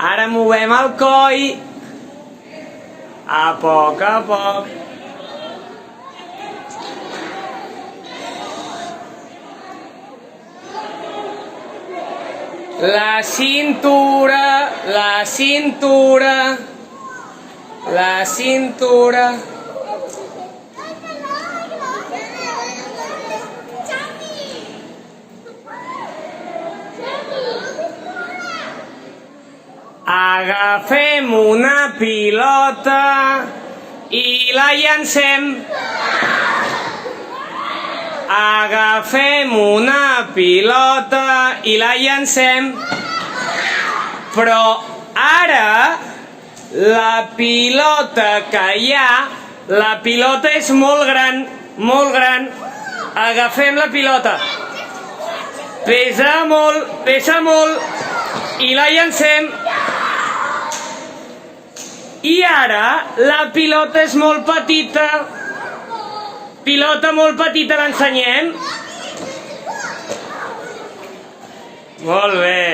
Ara movem el coll. A poc a poc. La cintura, la cintura, la cintura. Agafem una pilota i la llancem. Agafem una pilota i la llancem. Però ara la pilota que hi ha, la pilota és molt gran, molt gran. Agafem la pilota. Pesa molt i la llancem. I ara la pilota és molt petita. Pilota molt petita, l'ensenyem? Molt bé.